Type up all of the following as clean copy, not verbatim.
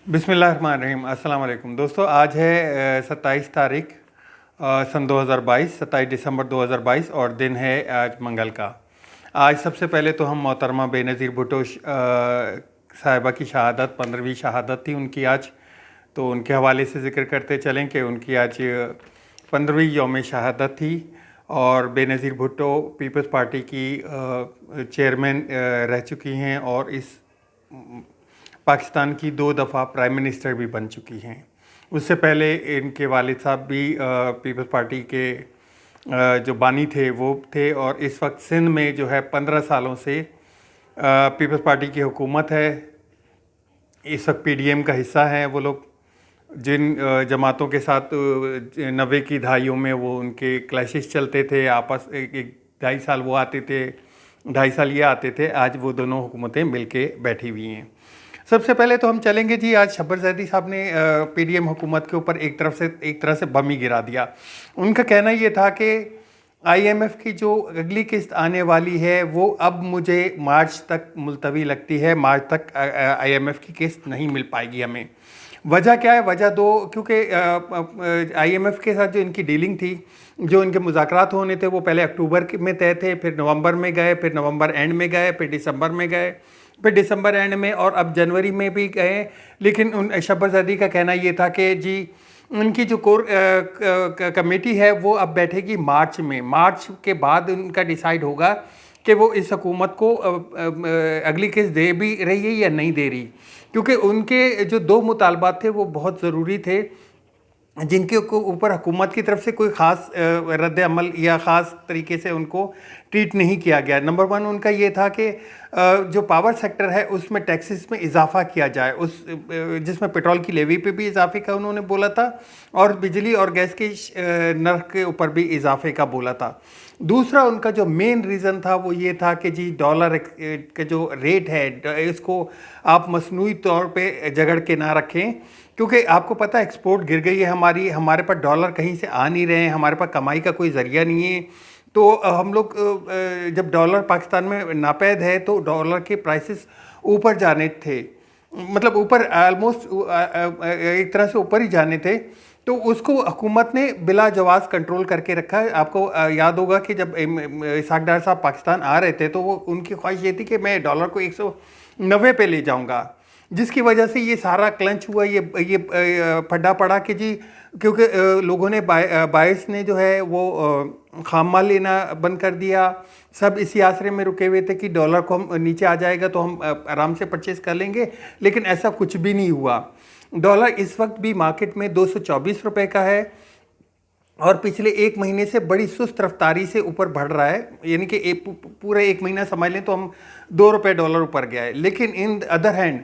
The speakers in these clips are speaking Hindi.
बिस्मिल्लाहिर्रहमानिर्रहीम। अस्सलाम वालेकुम दोस्तों, आज है 27 तारीख सन 2022, 27 दिसंबर 2022 और दिन है आज मंगल का। आज सबसे पहले तो हम मोहतरमा बेनज़ीर भुट्टो साहिबा की शहादत, 15वीं शहादत थी उनकी आज, तो उनके हवाले से ज़िक्र करते चलें कि उनकी आज 15वीं यौम शहादत थी। और बेनज़ीर भुट्टो पीपल्स पार्टी की चेयरमैन रह चुकी हैं और इस पाकिस्तान की 2 दफ़ा प्राइम मिनिस्टर भी बन चुकी हैं। उससे पहले इनके वालिद साहब भी पीपल्स पार्टी के जो बानी थे वो थे, और इस वक्त सिंध में जो है 15 सालों से पीपल्स पार्टी की हुकूमत है। इस वक्त पीडीएम का हिस्सा हैं वो लोग, जिन जमातों के साथ 90 की दहाइयों में वो उनके क्लैशेस चलते थे आपस, एक 2.5 साल वो आते थे, 2.5 साल ये आते थे। आज वो दोनों हुकूमतें मिलके बैठी हुई हैं। सबसे पहले तो हम चलेंगे जी, आज शब्बर ज़ैदी साहब ने पीडीएम हुकूमत के ऊपर एक तरह से बम ही गिरा दिया। उनका कहना ये था कि आईएमएफ की जो अगली किस्त आने वाली है वो अब मुझे मार्च तक मुलतवी लगती है। मार्च तक आईएमएफ की किस्त नहीं मिल पाएगी हमें। वजह क्या है? वजह दो, क्योंकि आईएमएफ के साथ जो इनकी डीलिंग थी, जो इनके मुज़ाकरात होने थे, वो पहले अक्टूबर में तय थे, फिर नवंबर में गए, फिर नवंबर एंड में गए, फिर दिसंबर में गए, फिर दिसंबर एंड में, और अब जनवरी में भी गए। लेकिन उन शब्बर ज़ैदी का कहना ये था कि जी उनकी जो कोर कमेटी है वो अब बैठेगी मार्च में। मार्च के बाद उनका डिसाइड होगा कि वो इस हुकूमत को अगली किस्त दे भी रही है या नहीं दे रही, क्योंकि उनके जो 2 मुतालबात थे वो बहुत ज़रूरी थे, जिनके ऊपर हुकूमत की तरफ से कोई ख़ास रद्द अमल या ख़ास तरीके से उनको ट्रीट नहीं किया गया। नंबर 1 उनका ये था कि जो पावर सेक्टर है उसमें टैक्सेस में इजाफा किया जाए, उस जिसमें पेट्रोल की लेवी पे भी इजाफे का उन्होंने बोला था, और बिजली और गैस के नर्ख के ऊपर भी इजाफे का बोला था। दूसरा उनका जो मेन रीज़न था वो ये था कि जी डॉलर का जो रेट है इसको आप मसनूई तौर पे जगड़ के ना रखें, क्योंकि आपको पता है एक्सपोर्ट गिर गई है हमारे पास डॉलर कहीं से आ नहीं रहे हैं, हमारे पास कमाई का कोई ज़रिया नहीं है। तो हम लोग जब डॉलर पाकिस्तान में नापैद है तो डॉलर के प्राइसेस ऊपर जाने थे, मतलब ऊपर ऑलमोस्ट एक तरह से ऊपर ही जाने थे। तो उसको हुकूमत ने बिला जवाज़ कंट्रोल करके रखा है। आपको याद होगा कि जब इसहाक डार साहब पाकिस्तान आ रहे थे तो वो उनकी ख्वाहिश ये थी कि मैं डॉलर को 190 पे ले जाऊंगा, जिसकी वजह से ये सारा क्लंच हुआ, ये फड्डा पड़ा कि जी, क्योंकि लोगों ने बायस ने जो है वो खाम माल लेना बंद कर दिया। सब इसी आसरे में रुके हुए थे कि डॉलर को हम नीचे आ जाएगा तो हम आराम से परचेस कर लेंगे, लेकिन ऐसा कुछ भी नहीं हुआ। डॉलर इस वक्त भी मार्केट में 224 रुपये का है, और पिछले 1 महीने से बड़ी सुस्त रफ्तारी से ऊपर बढ़ रहा है, यानी कि पूरा 1 महीना समझ लें तो हम 2 रुपये डॉलर ऊपर गया है। लेकिन इन अदर हैंड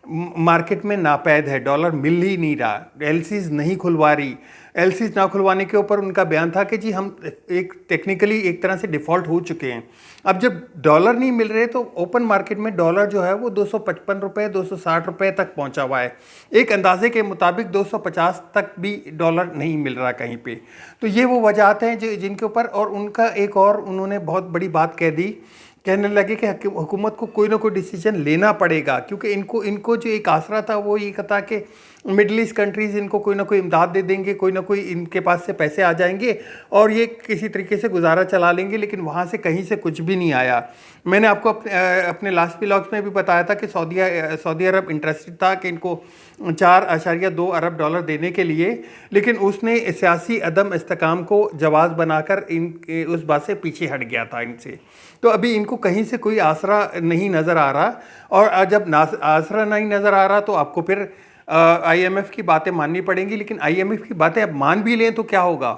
मार्केट में नापैद है, डॉलर मिल ही नहीं रहा, एलसीज नहीं खुलवा रही। एलसीज ना खुलवाने के ऊपर उनका बयान था कि जी हम एक टेक्निकली एक तरह से डिफ़ॉल्ट हो चुके हैं। अब जब डॉलर नहीं मिल रहे तो ओपन मार्केट में डॉलर जो है वो 255 रुपये 260 रुपये तक पहुंचा हुआ है। एक अंदाजे के मुताबिक 250 तक भी डॉलर नहीं मिल रहा कहीं पे। तो ये वो वजहात हैं जिनके ऊपर, और उनका एक और उन्होंने बहुत बड़ी बात कह दी, कहने लगे कि हुकूमत को कोई ना कोई डिसीजन लेना पड़ेगा, क्योंकि इनको जो एक आसरा था वो ये था कि मिडल ईस्ट कंट्रीज़ इनको कोई ना कोई इमदाद दे देंगे, कोई ना कोई इनके पास से पैसे आ जाएंगे और ये किसी तरीके से गुजारा चला लेंगे। लेकिन वहाँ से कहीं से कुछ भी नहीं आया। मैंने आपको अपने लास्ट व्लॉग्स में भी बताया था कि सऊदी अरब इंटरेस्टेड था कि इनको 4.2 अरब डॉलर देने के लिए, लेकिन उसने सियासी अदम इस्तेकाम को जवाज़ बनाकर इन उस बात से पीछे हट गया था इनसे। तो अभी इनको कहीं से कोई आसरा नहीं नज़र आ रहा, और जब आसरा नहीं नज़र आ रहा तो आपको फिर आईएमएफ की बातें माननी पड़ेंगी। लेकिन आईएमएफ की बातें अब मान भी लें तो क्या होगा?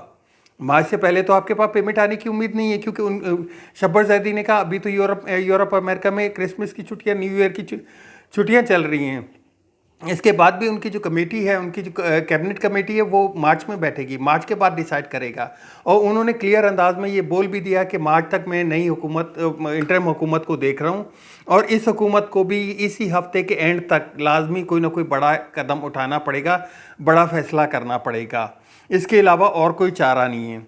मार्च से पहले तो आपके पास पेमेंट आने की उम्मीद नहीं है, क्योंकि शब्बर ज़ैदी ने कहा अभी तो यूरोप अमेरिका में क्रिसमस की छुट्टियां, न्यू ईयर की छुट्टियां चल रही हैं। इसके बाद भी उनकी जो कमेटी है, उनकी जो कैबिनेट कमेटी है वो मार्च में बैठेगी, मार्च के बाद डिसाइड करेगा। और उन्होंने क्लियर अंदाज में ये बोल भी दिया कि मार्च तक मैं नई हुकूमत, इंटरिम हुकूमत को देख रहा हूँ, और इस हुकूमत को भी इसी हफ्ते के एंड तक लाजमी कोई ना कोई बड़ा कदम उठाना पड़ेगा, बड़ा फैसला करना पड़ेगा। इसके अलावा और कोई चारा नहीं है।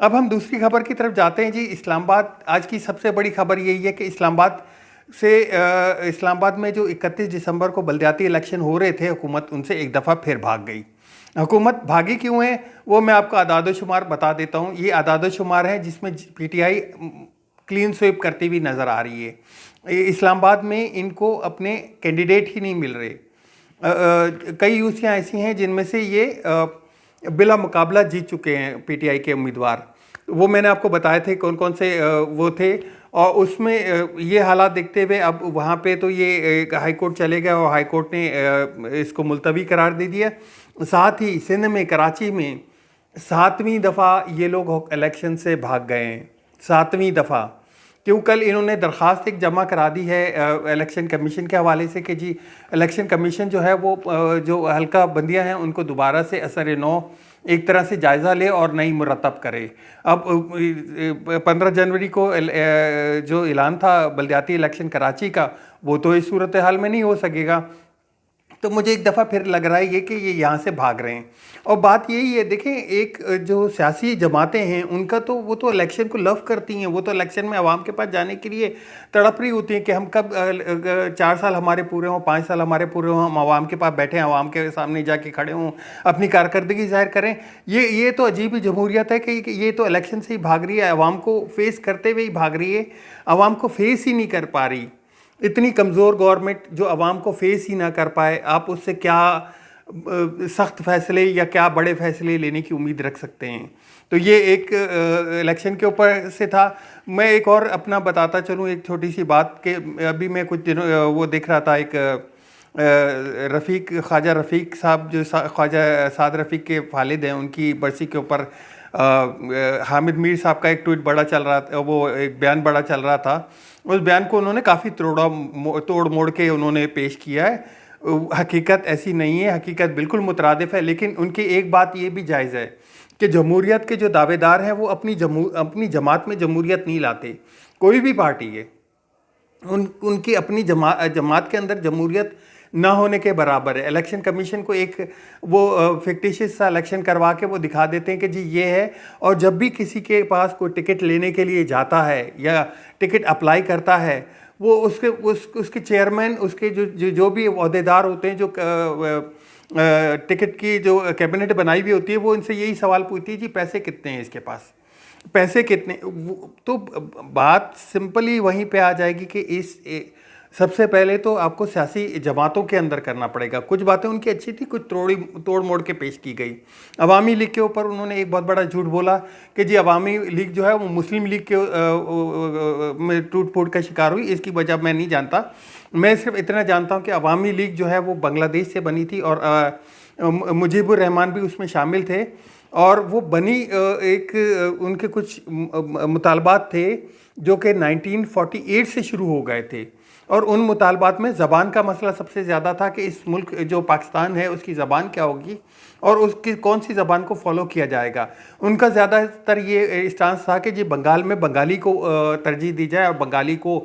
अब हम दूसरी खबर की तरफ जाते हैं जी। इस्लामाबाद, आज की सबसे बड़ी खबर यही है कि इस्लामाबाद से इस्लामाबाद में जो 31 दिसंबर को बलदियाती इलेक्शन हो रहे थे, हुकूमत उनसे एक दफ़ा फिर भाग गई। हुकूमत भागी क्यों है वो मैं आपको आदाद शुमार बता देता हूँ। ये आदाद शुमार है जिसमें पीटीआई क्लीन स्वीप करती हुई नज़र आ रही है। इस्लामाबाद में इनको अपने कैंडिडेट ही नहीं मिल रहे। कई यूसियाँ ऐसी हैं जिनमें से ये बिला मुकाबला जीत चुके हैं पीटीआई के उम्मीदवार। वो मैंने आपको बताए थे कौन कौन से वो थे, और उसमें ये हालात देखते हुए अब वहाँ पे तो ये हाई कोर्ट चले गए और हाई कोर्ट ने इसको मुलतवी करार दे दिया। साथ ही सिंध में, कराची में 7वीं दफ़ा ये लोग इलेक्शन से भाग गए हैं, 7वीं दफ़ा। क्यों? कल इन्होंने दरख्वास्त एक जमा करा दी है इलेक्शन कमीशन के हवाले से कि जी इलेक्शन कमीशन जो है वो जो हल्का बंदियां हैं उनको दोबारा से असर नौ एक तरह से जायज़ा ले और नई मुरतब करे। अब 15 जनवरी को जो ऐलान था बलदियाती इलेक्शन कराची का, वो तो इस सूरत हाल में नहीं हो सकेगा। तो मुझे एक दफ़ा फिर लग रहा है ये कि ये यहाँ से भाग रहे हैं। और बात यही है, देखें, एक जो सियासी जमातें हैं उनका तो वो तो इलेक्शन को लव करती हैं, वो तो इलेक्शन में आवाम के पास जाने के लिए तड़प रही होती हैं कि हम कब 4 साल हमारे पूरे हों, 5 साल हमारे पूरे हों, हम आवाम के पास बैठें, आवाम के सामने जाके खड़े हों, अपनी कारकर्दगी जाहिर करें। ये तो अजीब ही जमहूरियत है कि ये तो इलेक्शन से ही भाग रही है, आवाम को फेस करते हुए ही भाग रही है, आवाम को फेस ही नहीं कर पा रही। इतनी कमज़ोर गवर्नमेंट जो आवाम को फेस ही ना कर पाए, आप उससे क्या सख्त फैसले या क्या बड़े फैसले लेने की उम्मीद रख सकते हैं। तो ये एक इलेक्शन के ऊपर से था। मैं एक और अपना बताता चलूँ एक छोटी सी बात कि अभी मैं कुछ दिनों वो देख रहा था, एक ख्वाजा रफ़ीक साहब जो ख्वाजा साद रफ़ीक के वालिद हैं, उनकी बरसी के ऊपर हामिद मीर साहब का एक ट्वीट बड़ा चल रहा था, वो एक बयान बड़ा चल रहा था। उस बयान को उन्होंने काफ़ी तोड़ मोड़ के उन्होंने पेश किया है। हकीकत ऐसी नहीं है, हकीकत बिल्कुल मुतरादिफ है। लेकिन उनकी एक बात ये भी जायज़ है कि जमहूरियत के जो दावेदार हैं वो अपनी जमात में जमहूरियत नहीं लाते। कोई भी पार्टी है, उनकी अपनी जमात के अंदर जमहूरियत ना होने के बराबर है। इलेक्शन कमीशन को एक वो फिक्टिशियस सा इलेक्शन करवा के वो दिखा देते हैं कि जी ये है, और जब भी किसी के पास कोई टिकट लेने के लिए जाता है या टिकट अप्लाई करता है, वो उसके चेयरमैन, उसके जो भी अहदेदार होते हैं, जो टिकट की जो कैबिनेट बनाई हुई होती है, वो इनसे यही सवाल पूछती है जी पैसे कितने हैं इसके पास, पैसे कितने। तो बात सिंपली वहीं पे आ जाएगी कि सबसे पहले तो आपको सियासी जमातों के अंदर करना पड़ेगा। कुछ बातें उनकी अच्छी थी, कुछ तोड़ मोड़ के पेश की गई। अवामी लीग के ऊपर उन्होंने एक बहुत बड़ा झूठ बोला कि जी अवामी लीग जो है वो मुस्लिम लीग के में टूट फूट का शिकार हुई। इसकी वजह मैं नहीं जानता, मैं सिर्फ इतना जानता हूँ कि अवामी लीग जो है वो बांग्लादेश से बनी थी और मुजीबुर रहमान भी उसमें शामिल थे, और वो बनी एक उनके कुछ मुतालबात थे जो कि 1948 से शुरू हो गए थे। और उन मुतालबात में ज़बान का मसला सबसे ज़्यादा था कि इस मुल्क जो पाकिस्तान है उसकी ज़बान क्या होगी और उसकी कौन सी ज़बान को फॉलो किया जाएगा। उनका ज़्यादातर ये स्टांस था कि जी बंगाल में बंगाली को तरजीह दी जाए और बंगाली को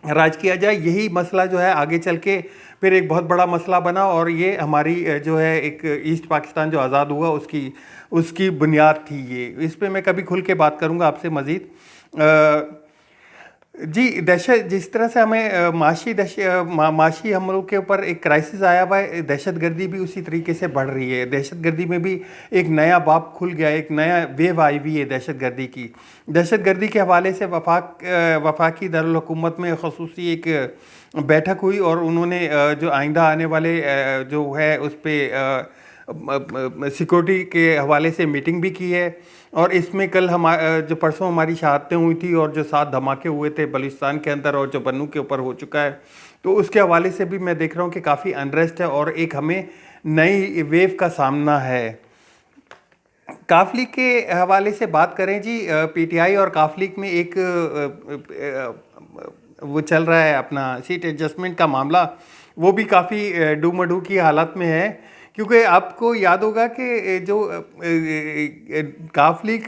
राज किया जाए। यही मसला जो है आगे चल के फिर एक बहुत बड़ा मसला बना, और ये हमारी जो है एक ईस्ट पाकिस्तान जो आज़ाद हुआ उसकी बुनियाद थी ये। इस पे मैं कभी खुल के बात करूँगा आपसे मज़ीद। जी, दहशत जिस तरह से हमें माशी हमलों के ऊपर एक क्राइसिस आया हुआ है, दहशत गर्दी भी उसी तरीके से बढ़ रही है। दहशत गर्दी में भी एक नया बाब खुल गया, एक नया वेव आई हुई है दहशत गर्दी की। दहशत गर्दी के हवाले से वफाकी दारुल हुकूमत में ख़ुसूसी एक बैठक हुई, और उन्होंने जो आइंदा आने वाले जो है उस पर सिक्योरिटी के हवाले से मीटिंग भी की है। और इसमें कल जो परसों हमारी शहादतें हुई थी और जो 7 धमाके हुए थे बलूचिस्तान के अंदर और जो बन्नू के ऊपर हो चुका है, तो उसके हवाले से भी मैं देख रहा हूँ कि काफ़ी अनरेस्ट है और एक हमें नई वेव का सामना है। काफ लीग के हवाले से बात करें जी, पीटीआई और काफ लीग में एक वो चल रहा है अपना सीट एडजस्टमेंट का मामला, वो भी काफ़ी डूमडू की हालत में है। क्योंकि आपको याद होगा कि जो काफ लीग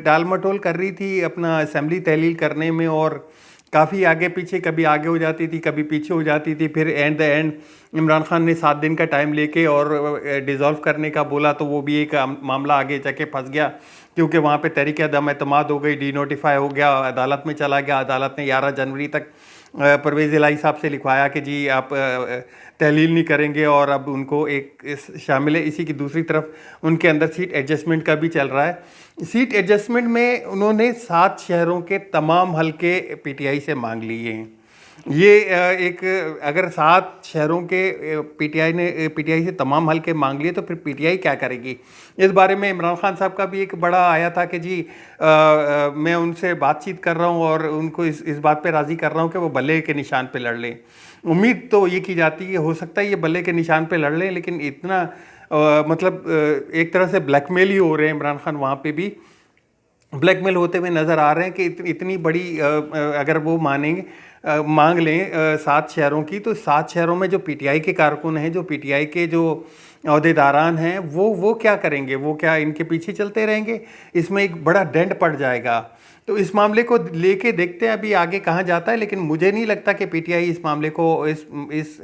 टाल मटोल कर रही थी अपना असेंबली तहलील करने में, और काफ़ी आगे पीछे, कभी आगे हो जाती थी कभी पीछे हो जाती थी, फिर and the end Imran Khan ने 7 दिन का टाइम लेके और डिज़ोल्व करने का बोला, तो वो भी एक मामला आगे जाके फंस गया। क्योंकि वहाँ पे तहरीक अदम एतमाद हो गई, डिनोटिफाई हो गया, अदालत में चला गया। अदालत ने 11 जनवरी तक परवेज़ इलाही साहब से लिखवाया कि जी आप तहलील नहीं करेंगे, और अब उनको एक शामिल है। इसी की दूसरी तरफ उनके अंदर सीट एडजस्टमेंट का भी चल रहा है। सीट एडजस्टमेंट में उन्होंने 7 शहरों के तमाम हलके पीटीआई से मांग लिए हैं। ये एक अगर 7 शहरों के पीटीआई से तमाम हलके मांग लिए तो फिर पीटीआई क्या करेगी? इस बारे में इमरान खान साहब का भी एक बड़ा आया था कि जी मैं उनसे बातचीत कर रहा हूँ और उनको इस बात पे राज़ी कर रहा हूँ कि वो बल्ले के निशान पे लड़ लें। उम्मीद तो ये की जाती है, हो सकता है ये बल्ले के निशान पे लड़ लें, लेकिन इतना मतलब एक तरह से ब्लैकमेल ही हो रहे हैं। इमरान खान वहाँ पे भी ब्लैकमेल होते हुए नज़र आ रहे हैं कि इतनी बड़ी अगर वो मानेंगे मांग लें 7 शहरों की, तो 7 शहरों में जो पीटीआई के कारकुन हैं, जो पीटीआई के जो अहदेदारान हैं, वो क्या करेंगे? वो क्या इनके पीछे चलते रहेंगे? इसमें एक बड़ा डेंट पड़ जाएगा। तो इस मामले को लेके देखते हैं अभी आगे कहाँ जाता है, लेकिन मुझे नहीं लगता कि पीटीआई इस मामले को इस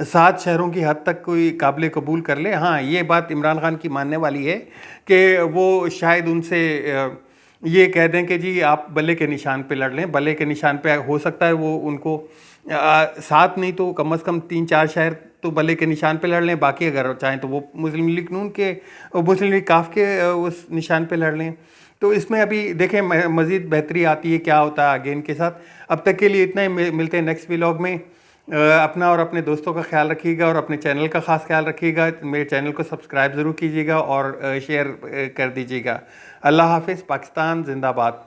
7 शहरों की हद तक कोई काबिल कबूल कर ले। हाँ, ये बात इमरान खान की मानने वाली है कि वो शायद उनसे ये कह दें कि जी आप बल्ले के निशान पे लड़ लें। बल्ले के निशान पे हो सकता है वो उनको 7 नहीं तो कम से कम 3-4 शहर तो बल्ले के निशान पे लड़ लें। बाकी अगर चाहें तो वो मुस्लिम लीग नून के, मुस्लिम लीग काफ के उस निशान पे लड़ लें। तो इसमें अभी देखें मज़ीद बेहतरी आती है, क्या होता है आगे इनके साथ। अब तक के लिए इतना ही, मिलते हैं नेक्स्ट व्लॉग में। अपना और अपने दोस्तों का ख्याल रखिएगा और अपने चैनल का ख़ास ख्याल रखिएगा। मेरे चैनल को सब्सक्राइब ज़रूर कीजिएगा और शेयर कर दीजिएगा। अल्लाह हाफ़िज़। पाकिस्तान जिंदाबाद।